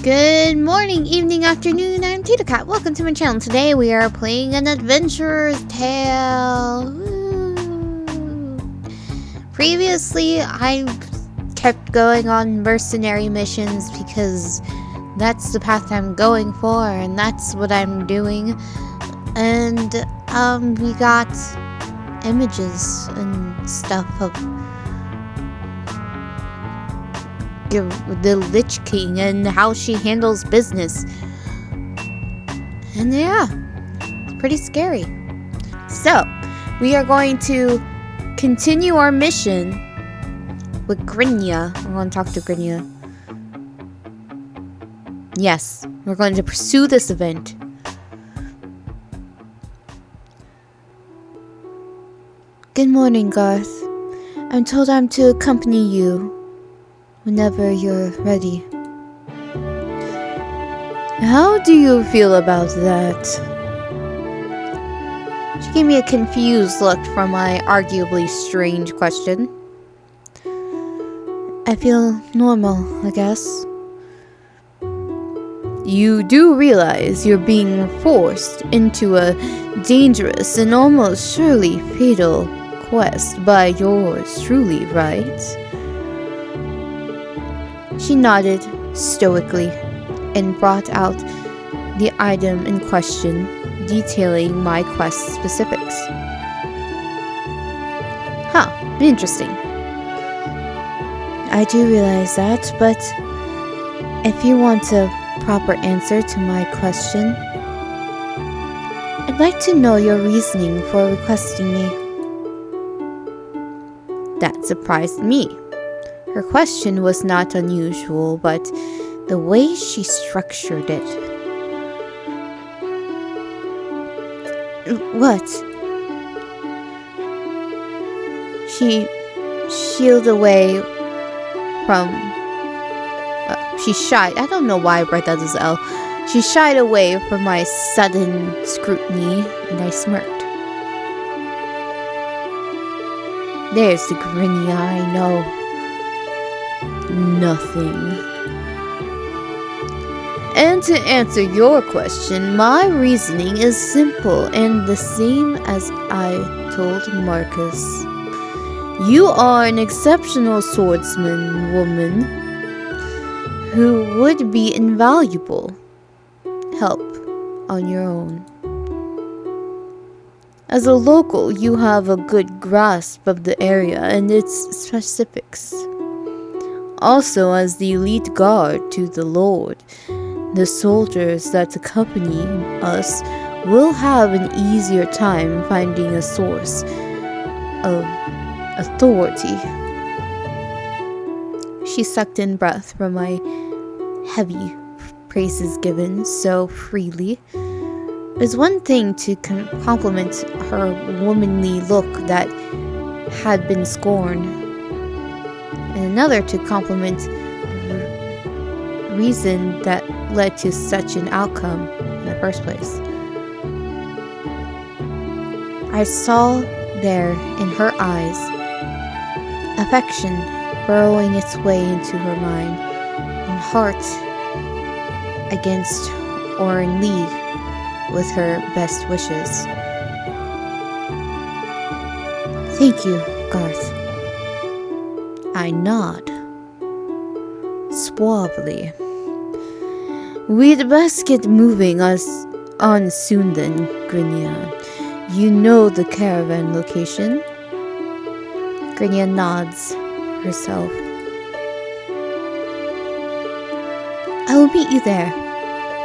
Good morning, evening, afternoon, I'm Tita Cat. Welcome to my channel. Today we are playing an adventurer's tale. Woo. Previously, I kept going on mercenary missions because that's the path I'm going for and that's what I'm doing. And we got images and stuff of the Lich King and how she handles business. And yeah, it's pretty scary. So, we are going to continue our mission with Grynia. We're going to talk to Grynia. Yes, we're going to pursue this event. Good morning, Garth. I'm told I'm to accompany you whenever you're ready. How do you feel about that? She gave me a confused look from my arguably strange question. I feel normal, I guess. You do realize you're being forced into a dangerous and almost surely fatal quest by yours truly, right? She nodded stoically and brought out the item in question, detailing my quest specifics. Huh, interesting. I do realize that, but if you want a proper answer to my question, I'd like to know your reasoning for requesting me. That surprised me. Her question was not unusual, but the way she structured it. What? She shied away from... she shied. I don't know why I read that as L. She shied away from my sudden scrutiny, and I smirked. There's the Grynia I know. Nothing. And to answer your question, my reasoning is simple and the same as I told Marcus. You are an exceptional swordsman, woman, who would be invaluable help on your own. As a local, you have a good grasp of the area and its specifics. Also, as the elite guard to the Lord, the soldiers that accompany us will have an easier time finding a source of authority. She sucked in breath from my heavy praises given so freely. It was one thing to compliment her womanly look that had been scorned, and another to compliment the reason that led to such an outcome in the first place. I saw there in her eyes affection burrowing its way into her mind, and heart against or in league with her best wishes. Thank you, Garth. I nod suavely. We'd best get moving on soon then, Grynia. You know the caravan location? Grynia nods herself. I will meet you there,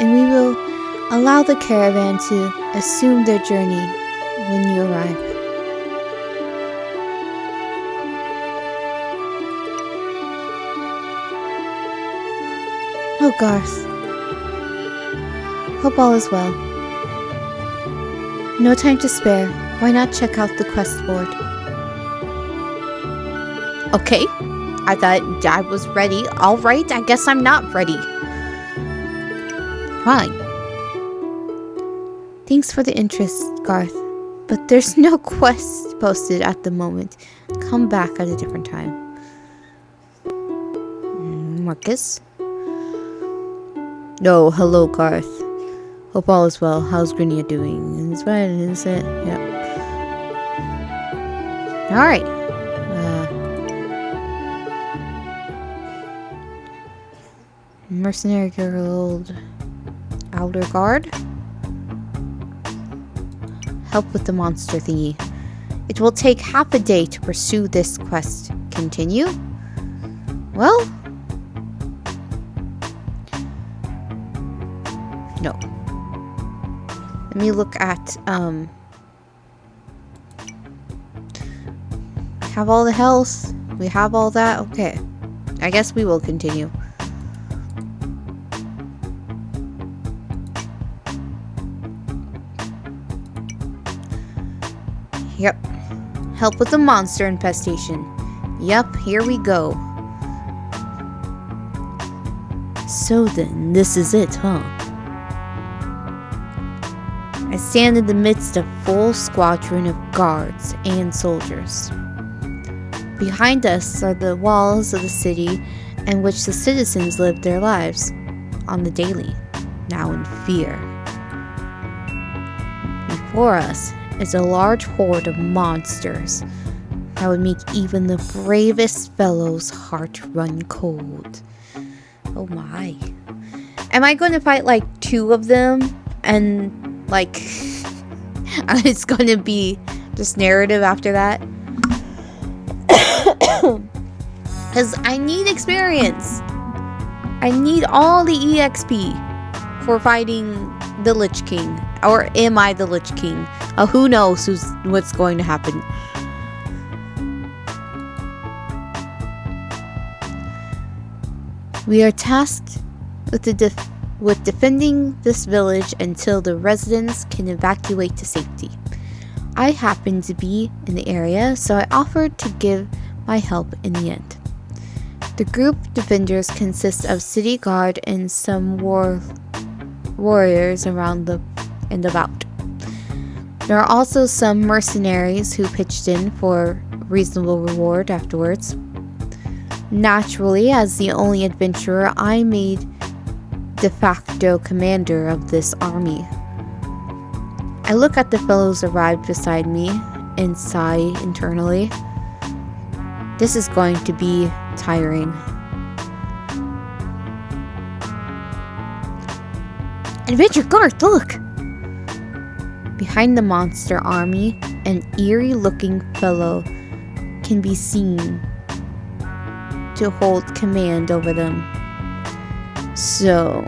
and we will allow the caravan to assume their journey when you arrive. Oh, Garth. Hope all is well. No time to spare. Why not check out the quest board? Okay. I thought I was ready. Alright, I guess I'm not ready. Fine. Thanks for the interest, Garth. But there's no quest posted at the moment. Come back at a different time. Marcus? No, hello, Garth. Hope all is well. How's Grinia doing? It's fine, is it? Yep. Alright. Mercenary Guild. Outer Guard. Help with the monster thingy. It will take half a day to pursue this quest. Continue? Well... no. Let me look at, we have all the health. We have all that. Okay. I guess we will continue. Yep. Help with the monster infestation. Yep, here we go. So then, this is it, huh? I stand in the midst of a full squadron of guards and soldiers. Behind us are the walls of the city in which the citizens live their lives on the daily, now in fear. Before us is a large horde of monsters that would make even the bravest fellow's heart run cold. Oh my. Am I going to fight like 2 of them and like it's going to be just narrative after that? Because I need experience. I need all the EXP for fighting the Lich King. Or am I the Lich King? Who knows what's going to happen. We are tasked with defending this village until the residents can evacuate to safety. I happened to be in the area, so I offered to give my help in the end. The group defenders consists of city guard and some warriors around and about. There are also some mercenaries who pitched in for reasonable reward afterwards. Naturally, as the only adventurer, I made de facto commander of this army. I look at the fellows arrived beside me and sigh internally. This is going to be tiring. Adventure Garth, look! Behind the monster army, an eerie-looking fellow can be seen to hold command over them. So,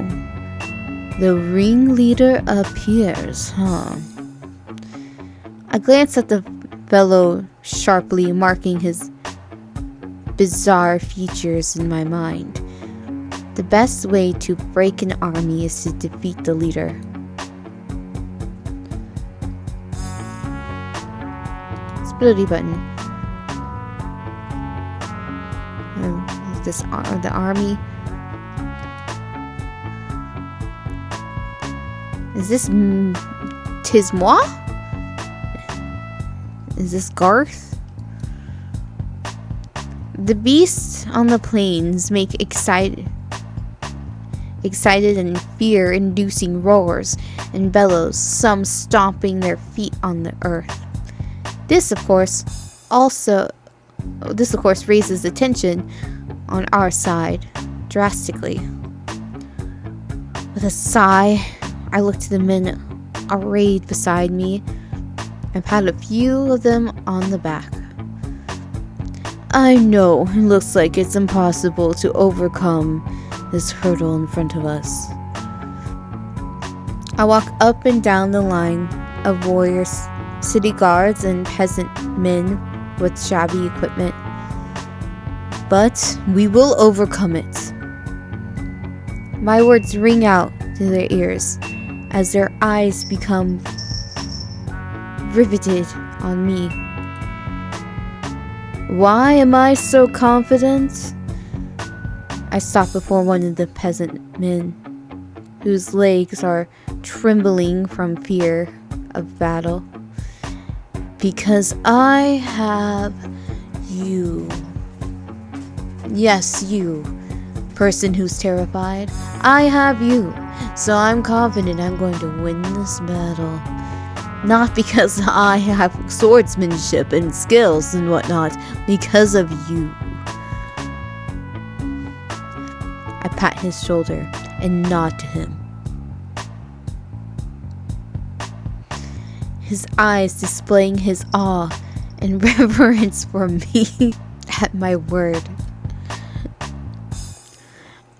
the ringleader appears, huh? I glance at the fellow sharply, marking his bizarre features in my mind. The best way to break an army is to defeat the leader. Ability button. The army. Is this tis moi? Is this Garth? The beasts on the plains make excited and fear-inducing roars and bellows, some stomping their feet on the earth. This, of course, raises the tension on our side drastically. With a sigh, I look to the men arrayed beside me and pat a few of them on the back. I know it looks like it's impossible to overcome this hurdle in front of us. I walk up and down the line of warriors, city guards, and peasant men with shabby equipment. But we will overcome it. My words ring out to their ears as their eyes become riveted on me. Why am I so confident? I stop before one of the peasant men, whose legs are trembling from fear of battle. Because I have you. Yes, you, person who's terrified. I have you, So I'm confident I'm going to win this battle. Not because I have swordsmanship and skills and whatnot, because of you. I pat his shoulder and nod to him. His eyes displaying his awe and reverence for me at my word.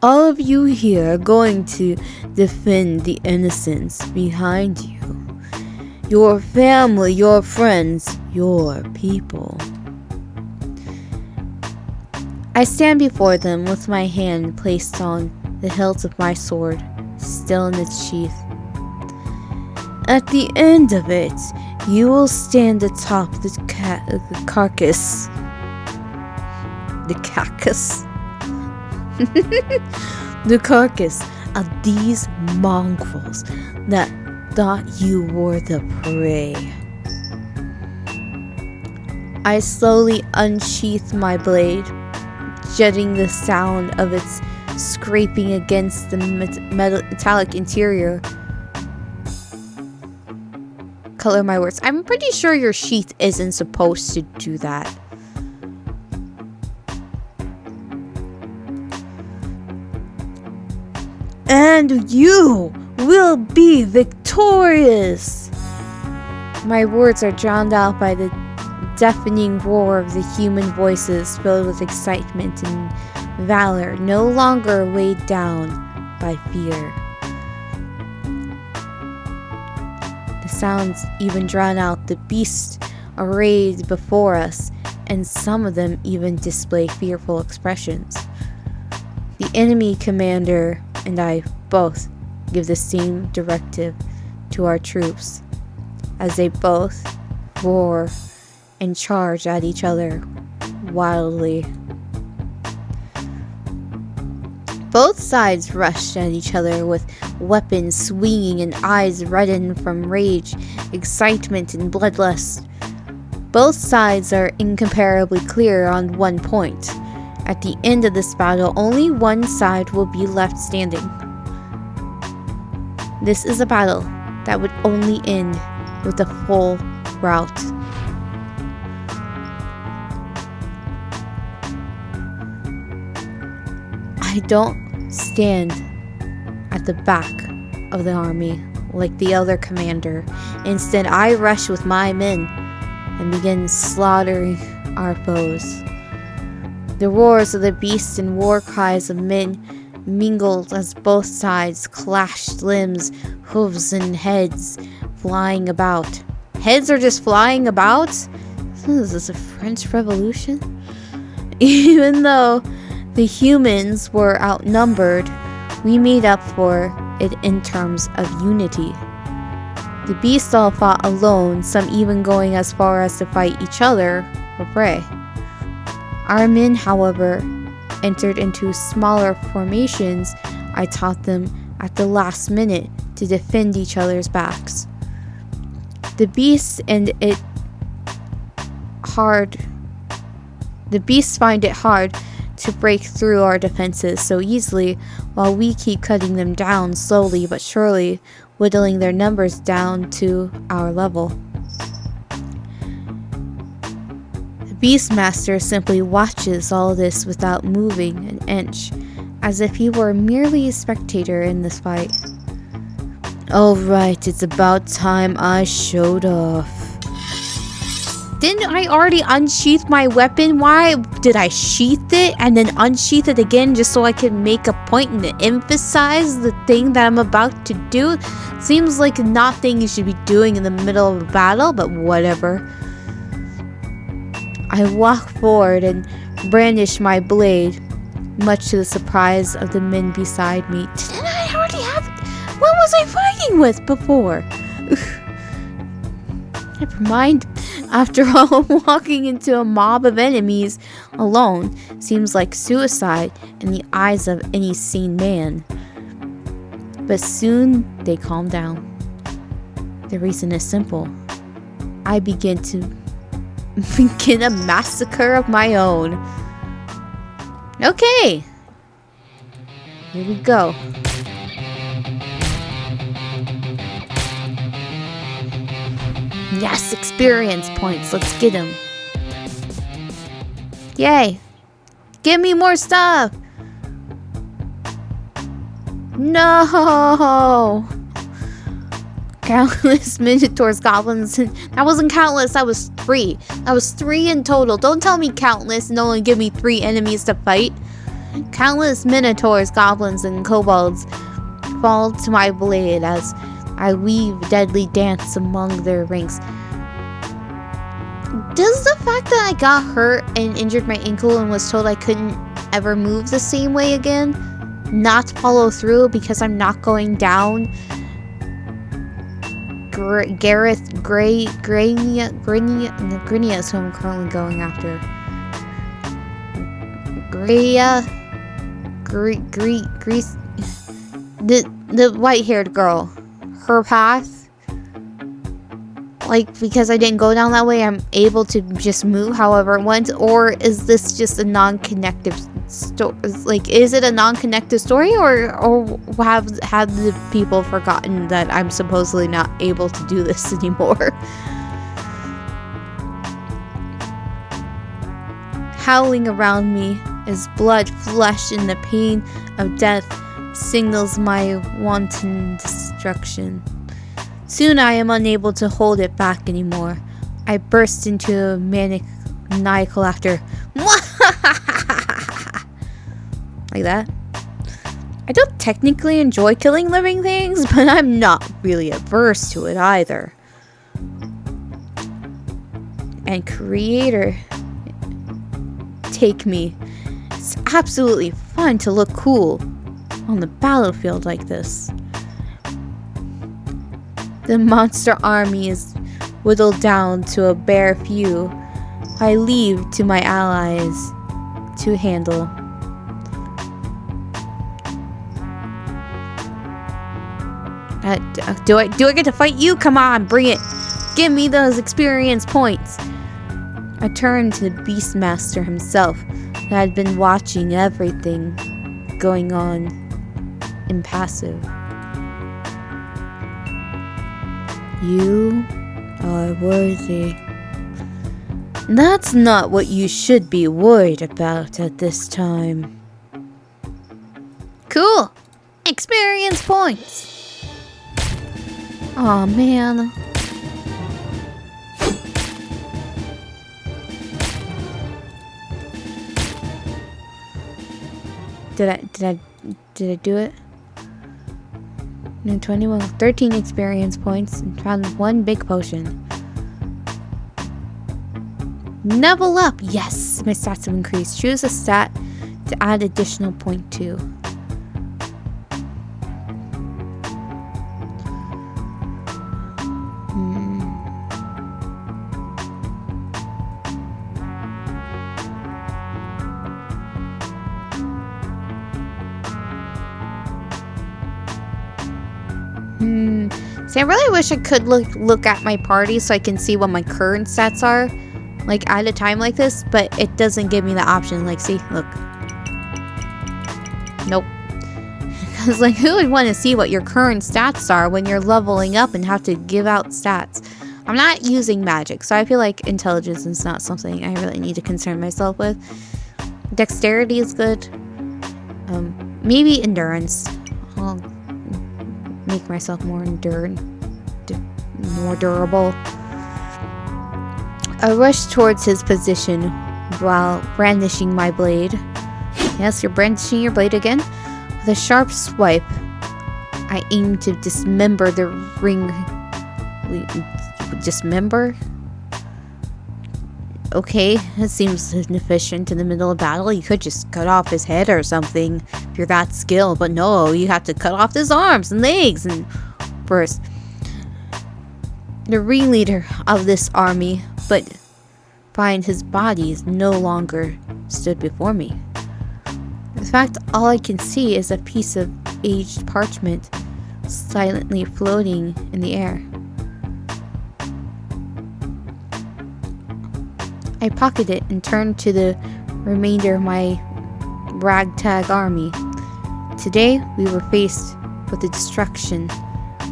All of you here are going to defend the innocents behind you. Your family, your friends, your people. I stand before them with my hand placed on the hilt of my sword, still in its sheath. At the end of it, you will stand atop the carcass. The carcass. The carcass of these mongrels that thought you were the prey. I slowly unsheath my blade, jetting the sound of its scraping against the metallic interior. Color my words. I'm pretty sure your sheath isn't supposed to do that. And you will be victorious! My words are drowned out by the deafening roar of the human voices filled with excitement and valor, no longer weighed down by fear. The sounds even drown out the beasts arrayed before us, and some of them even display fearful expressions. The enemy commander and I both give the same directive to our troops, as they both roar and charge at each other wildly. Both sides rush at each other with weapons swinging and eyes reddened from rage, excitement, and bloodlust. Both sides are incomparably clear on one point. At the end of this battle, only one side will be left standing. This is a battle that would only end with a full rout. I don't stand at the back of the army like the other commander. Instead, I rush with my men and begin slaughtering our foes. The roars of the beasts and war cries of men mingled as both sides clashed, limbs, hooves, and heads flying about. Heads are just flying about? Is this a French Revolution? Even though the humans were outnumbered, we made up for it in terms of unity. The beasts all fought alone, some even going as far as to fight each other for prey. Our men, however, entered into smaller formations I taught them at the last minute to defend each other's backs. The beasts find it hard to break through our defenses so easily, while we keep cutting them down slowly but surely, whittling their numbers down to our level. Beastmaster simply watches all this without moving an inch, as if he were merely a spectator in this fight. Alright, it's about time I showed off. Didn't I already unsheath my weapon? Why did I sheath it and then unsheath it again just so I could make a point and emphasize the thing that I'm about to do? Seems like nothing you should be doing in the middle of a battle, but whatever. I walk forward and brandish my blade, much to the surprise of the men beside me. Didn't I already have it? What was I fighting with before? Never mind. After all, walking into a mob of enemies alone seems like suicide in the eyes of any sane man. But soon they calm down. The reason is simple. I begin a massacre of my own. Okay. Here we go. Yes, experience points. Let's get them. Yay. Give me more stuff. No. Countless minotaurs, goblins. That wasn't countless. That was 3. That was 3 in total. Don't tell me countless and only give me 3 enemies to fight. Countless minotaurs, goblins, and kobolds fall to my blade as I weave deadly dance among their ranks. Does the fact that I got hurt and injured my ankle and was told I couldn't ever move the same way again not follow through because I'm not going down Garth Grinia is who I'm currently going after. The white-haired girl. Her path. Like, because I didn't go down that way, I'm able to just move however it went, or is this just a non-connective story? Like, is it a non-connective story, or have the people forgotten that I'm supposedly not able to do this anymore? Howling around me is blood, flesh, and the pain of death signals my wanton destruction. Soon I am unable to hold it back anymore. I burst into a maniacal laughter. Like that. I don't technically enjoy killing living things, but I'm not really averse to it either. And creator, take me. It's absolutely fun to look cool on the battlefield like this. The monster army is whittled down to a bare few. I leave to my allies to handle. Do I get to fight you? Come on, bring it. Give me those experience points. I turned to the Beastmaster himself, who had been watching everything going on, impassive. You are worthy. That's not what you should be worried about at this time. Cool! Experience points! Aw, man. Did I do it? 21, 13 experience points, and found 1 big potion. Level up! Yes! My stats have increased. Choose a stat to add additional point to. See, I really wish I could look at my party so I can see what my current stats are, like, at a time like this, but it doesn't give me the option. Like, see, look. Nope. Because, like, who would want to see what your current stats are when you're leveling up and have to give out stats? I'm not using magic, so I feel like intelligence is not something I really need to concern myself with. Dexterity is good. Maybe endurance. I'll make myself more more durable. I rushed towards his position while brandishing my blade. Yes, you're brandishing your blade again. With a sharp swipe, I aimed to dismember the ring. Dismember? Okay, that seems inefficient in the middle of battle. You could just cut off his head or something if you're that skilled, but no, you have to cut off his arms and legs and first. The ringleader of this army, but find his body is no longer stood before me. In fact, all I can see is a piece of aged parchment silently floating in the air. I pocket it and turn to the remainder of my ragtag army. Today, we were faced with the destruction.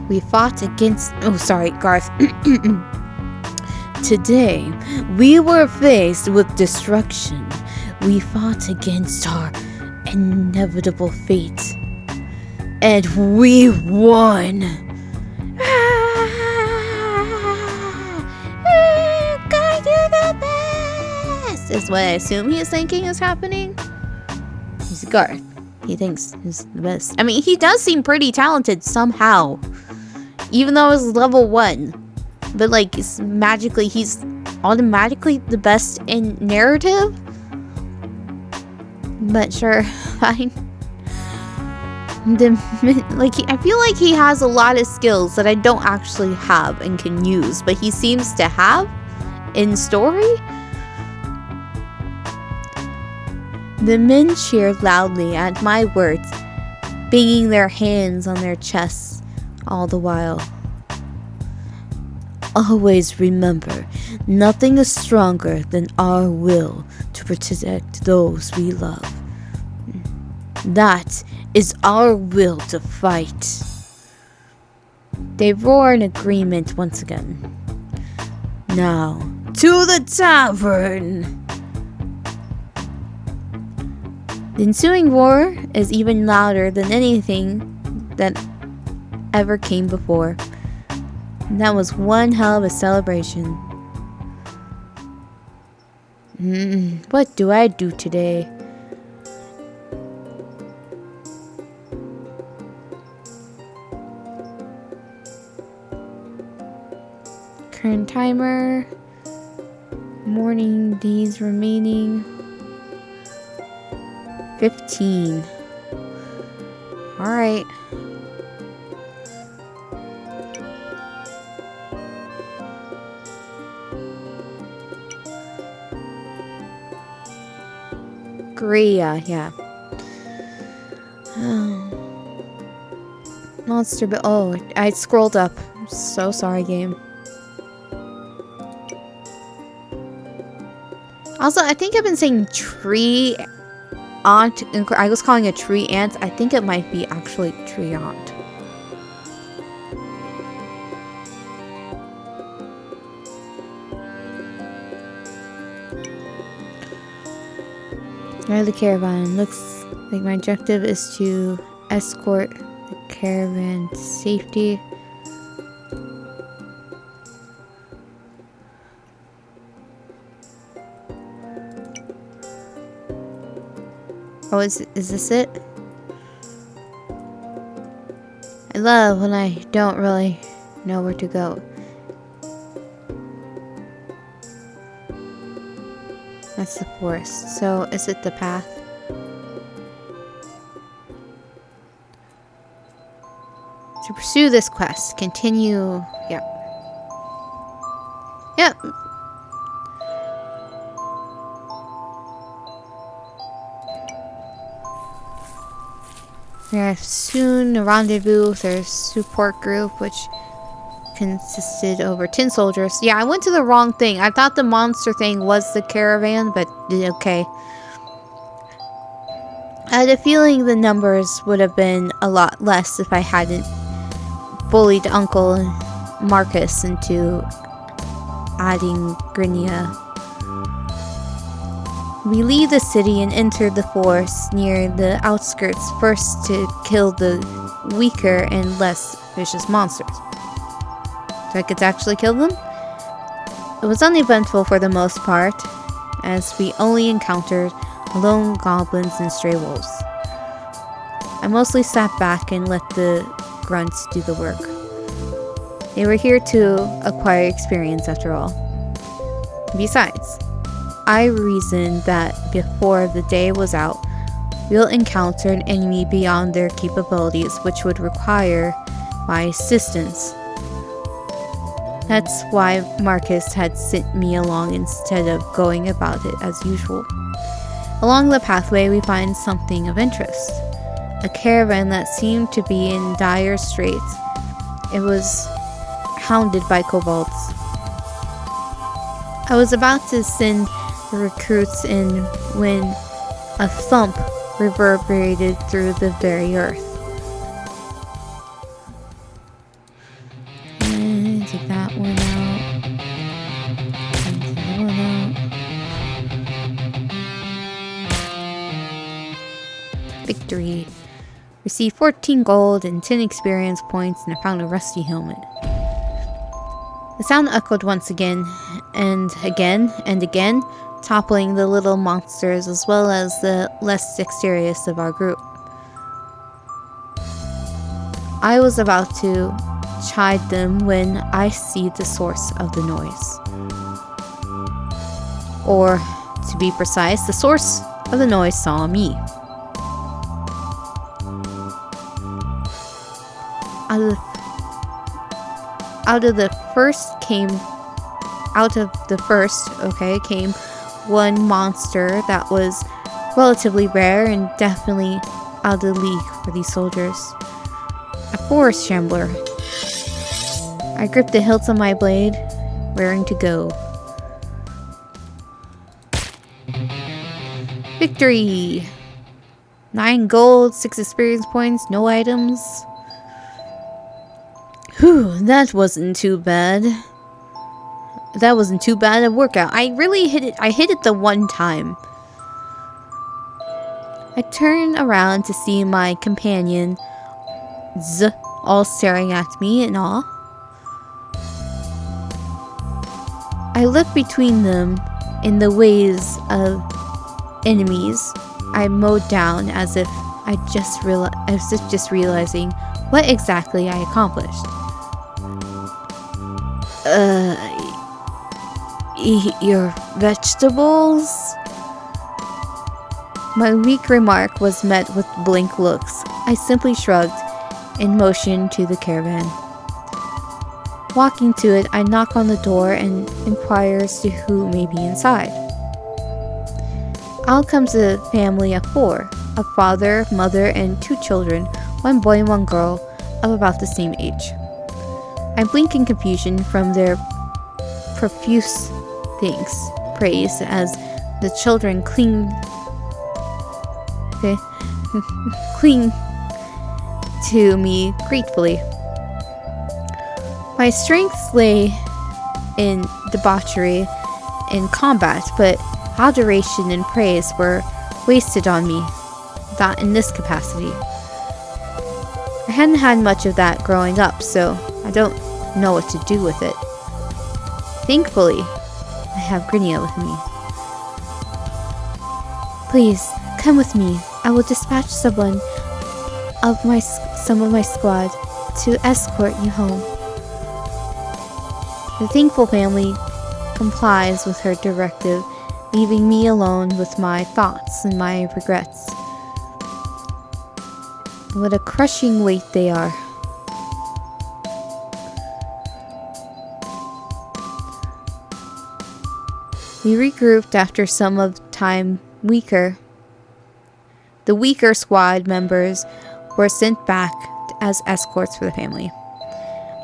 We fought against... Oh, sorry, Garth. today, we were faced with destruction. We fought against our inevitable fate. And we won! God, you're the best! Is what I assume he is thinking is happening. He's Garth. He thinks he's the best. I mean, he does seem pretty talented somehow. Even though he's level 1. But like, it's magically, he's automatically the best in narrative? But sure, fine. I feel like he has a lot of skills that I don't actually have and can use, but he seems to have in story. The men cheered loudly at my words, banging their hands on their chests all the while. Always remember, nothing is stronger than our will to protect those we love. That is our will to fight. They roar in agreement once again. Now, to the tavern! The ensuing roar is even louder than anything that ever came before. And that was one hell of a celebration. What do I do today? Current timer. Morning days remaining. 15. Alright. Gria, yeah. Monster, but oh, I scrolled up. I'm so sorry, game. Also, I think I've been saying tree aunt. I was calling it tree ant. I think it might be actually tree aunt. The caravan. Looks like my objective is to escort the caravan to safety. Oh, is this it? I love when I don't really know where to go. That's the forest. So, is it the path? To pursue this quest, continue. Yep. Yep. We are soon a rendezvous with our support group, which consisted over 10 soldiers. Yeah, I went to the wrong thing. I thought the monster thing was the caravan, but okay. I had a feeling the numbers would have been a lot less if I hadn't bullied Uncle Marcus into adding Grinia. We leave the city and enter the forest near the outskirts, first to kill the weaker and less vicious monsters. So I could actually kill them? It was uneventful for the most part, as we only encountered lone goblins and stray wolves. I mostly sat back and let the grunts do the work. They were here to acquire experience after all. Besides, I reasoned that before the day was out, we'll encounter an enemy beyond their capabilities which would require my assistance. That's why Marcus had sent me along instead of going about it as usual. Along the pathway we find something of interest. A caravan that seemed to be in dire straits. It was hounded by kobolds. I was about to send the recruits in when a thump reverberated through the very earth. And take that one out. victory. Received 14 gold and 10 experience points, and I found a rusty helmet. The sound echoed once again, and again, toppling the little monsters as well as the less dexterous of our group. I was about to chide them when I see the source of the noise. Or, to be precise, the source of the noise saw me. Out of the first came one monster that was relatively rare and definitely out of the league for these soldiers. A forest shambler. I gripped the hilt of my blade, raring to go. Victory! 9 gold, 6 experience points, no items. Whew, that wasn't too bad. That wasn't too bad a workout. I really hit it. I hit it the one time. I turned around to see my companions all staring at me in awe. I looked between them in the ways of enemies I mowed down as if just realizing what exactly I accomplished. Eat your vegetables? My weak remark was met with blank looks. I simply shrugged and motioned to the caravan. Walking to it, I knock on the door and inquire as to who may be inside. Out comes a family of 4, a father, mother, and 2 children, 1 boy and 1 girl, of about the same age. I blink in confusion from their profuse praise as the children cling to me gratefully. My strengths lay in debauchery and combat, but adoration and praise were wasted on me, not in this capacity. I hadn't had much of that growing up, so I don't know what to do with it. Thankfully, I have Grinia with me. Please, come with me. I will dispatch some of my squad to escort you home. The thankful family complies with her directive, leaving me alone with my thoughts and my regrets. What a crushing weight they are. We regrouped after some of time weaker. The weaker squad members were sent back as escorts for the family.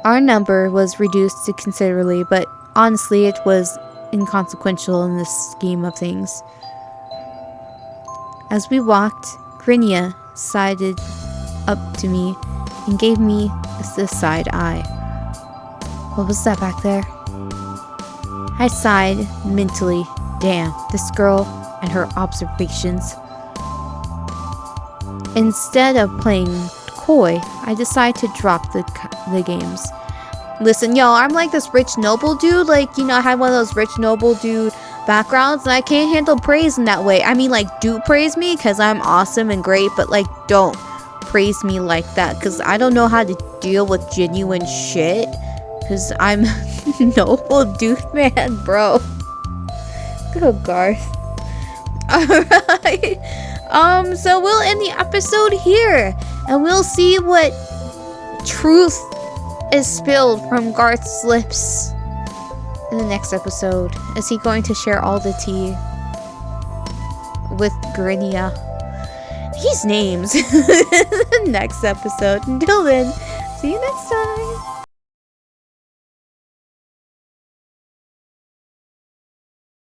Our number was reduced considerably, but honestly it was inconsequential in this scheme of things. As we walked, Grinia sided up to me and gave me the side eye. What was that back there? I sighed mentally. Damn, this girl and her observations. Instead of playing coy, I decided to drop the games. Listen, yo, I'm like this rich noble dude. Like, you know, I had one of those rich noble dude backgrounds, and I can't handle praise in that way. I mean, like, do praise me because I'm awesome and great, but like, don't praise me like that because I don't know how to deal with genuine shit because I'm noble dude, man, bro. Go Garth. Alright. So we'll end the episode here, and we'll see what truth is spilled from Garth's lips in the next episode. Is he going to share all the tea with Grinia? These names in the next episode. Until then, see you next time.